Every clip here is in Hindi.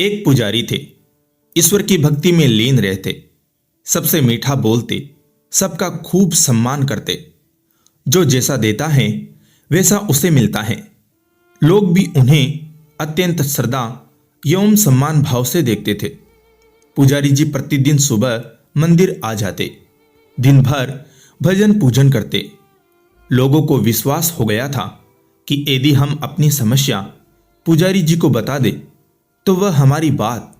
एक पुजारी थे। ईश्वर की भक्ति में लीन रहते, सबसे मीठा बोलते, सबका खूब सम्मान करते। जो जैसा देता है वैसा उसे मिलता है। लोग भी उन्हें अत्यंत श्रद्धा एवं सम्मान भाव से देखते थे। पुजारी जी प्रतिदिन सुबह मंदिर आ जाते, दिन भर भजन पूजन करते। लोगों को विश्वास हो गया था कि यदि हम अपनी समस्या पुजारी जी को बता दें तो वह हमारी बात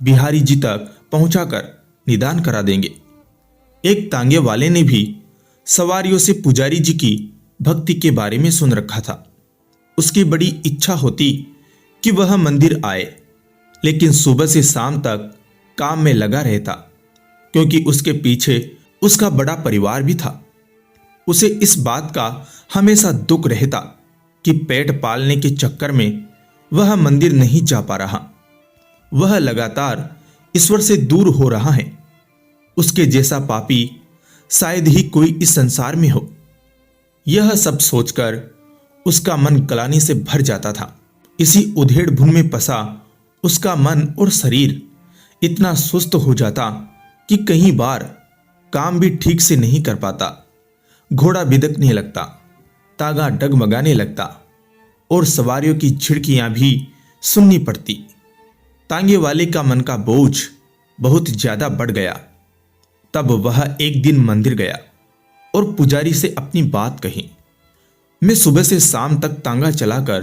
बिहारी जी तक पहुंचाकर निदान करा देंगे। एक तांगे वाले ने भी सवारियों से पुजारी जी की भक्ति के बारे में सुन रखा था। उसकी बड़ी इच्छा होती कि वह मंदिर आए, लेकिन सुबह से शाम तक काम में लगा रहता, क्योंकि उसके पीछे उसका बड़ा परिवार भी था। उसे इस बात का हमेशा दुख रहता कि पेट पालने के चक्कर में वह मंदिर नहीं जा पा रहा। वह लगातार ईश्वर से दूर हो रहा है। उसके जैसा पापी शायद ही कोई इस संसार में हो। यह सब सोचकर उसका मन ग्लानि से भर जाता था। इसी उधेड़ बुन में फंसा उसका मन और शरीर इतना सुस्त हो जाता कि कई बार काम भी ठीक से नहीं कर पाता। घोड़ा बिदकने लगता, तागा डगमगाने लगता और सवारियों की झिड़कियां भी सुननी पड़ती। तांगे वाले का मन का बोझ बहुत ज्यादा बढ़ गया। तब वह एक दिन मंदिर गया और पुजारी से अपनी बात कही। मैं सुबह से शाम तक तांगा चलाकर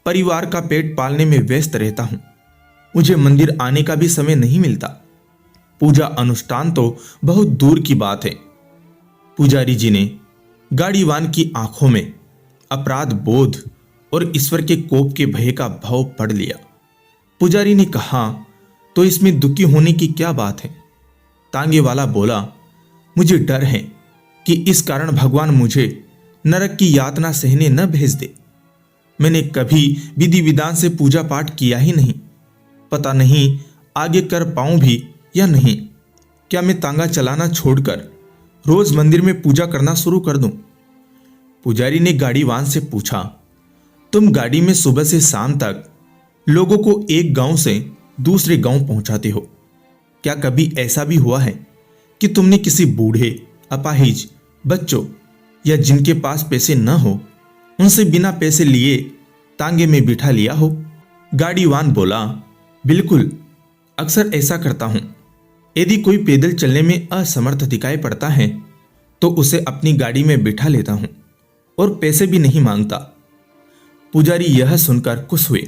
परिवार का पेट पालने में व्यस्त रहता हूं। मुझे मंदिर आने का भी समय नहीं मिलता। पूजा अनुष्ठान तो बहुत दूर की बात है। पुजारी जी ने गाड़ीवान की आंखों में अपराध बोध और ईश्वर के कोप के भय का भाव पढ़ लिया। पुजारी ने कहा, तो इसमें दुखी होने की क्या बात है? तांगे वाला बोला, मुझे डर है कि इस कारण भगवान मुझे नरक की यातना सहने न भेज दे। मैंने कभी विधि विधान से पूजा पाठ किया ही नहीं। पता नहीं आगे कर पाऊं भी या नहीं। क्या मैं तांगा चलाना छोड़कर रोज मंदिर में पूजा करना शुरू कर दूं? पुजारी ने गाड़ीवान से पूछा, तुम गाड़ी में सुबह से शाम तक लोगों को एक गांव से दूसरे गांव पहुंचाते हो। क्या कभी ऐसा भी हुआ है कि तुमने किसी बूढ़े, अपाहिज, बच्चों या जिनके पास पैसे न हो उनसे बिना पैसे लिए तांगे में बिठा लिया हो? गाड़ीवान बोला, बिल्कुल, अक्सर ऐसा करता हूं। यदि कोई पैदल चलने में असमर्थ दिखाई पड़ता है तो उसे अपनी गाड़ी में बिठा लेता हूं और पैसे भी नहीं मांगता। पुजारी यह सुनकर खुश हुए।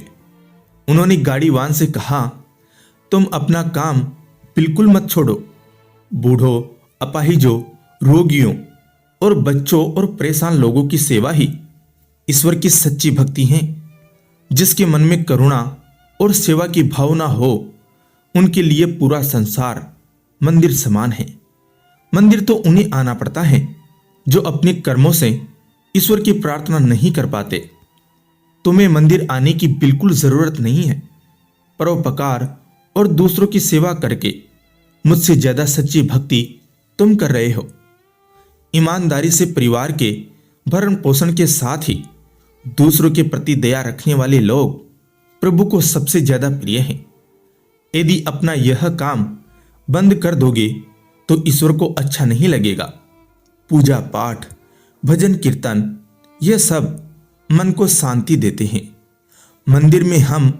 उन्होंने गाड़ीवान से कहा, तुम अपना काम बिल्कुल मत छोड़ो। बूढ़ों, अपाहिजों, रोगियों और बच्चों और परेशान लोगों की सेवा ही ईश्वर की सच्ची भक्ति है। जिसके मन में करुणा और सेवा की भावना हो, उनके लिए पूरा संसार मंदिर समान है। मंदिर तो उन्हें आना पड़ता है जो अपने कर्मों से ईश्वर की प्रार्थना नहीं कर पाते। तुम्हें मंदिर आने की बिल्कुल जरूरत नहीं है। परोपकार और दूसरों की सेवा करके मुझसे ज्यादा सच्ची भक्ति तुम कर रहे हो। ईमानदारी से परिवार के भरण पोषण के साथ ही दूसरों के प्रति दया रखने वाले लोग प्रभु को सबसे ज्यादा प्रिय हैं। यदि अपना यह काम बंद कर दोगे तो ईश्वर को अच्छा नहीं लगेगा। पूजा पाठ, भजन कीर्तन, यह सब मन को शांति देते हैं। मंदिर में हम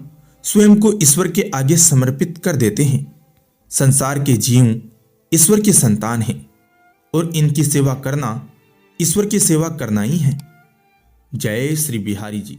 स्वयं को ईश्वर के आगे समर्पित कर देते हैं। संसार के जीव ईश्वर की संतान हैं और इनकी सेवा करना ईश्वर की सेवा करना ही है। जय श्री बिहारी जी।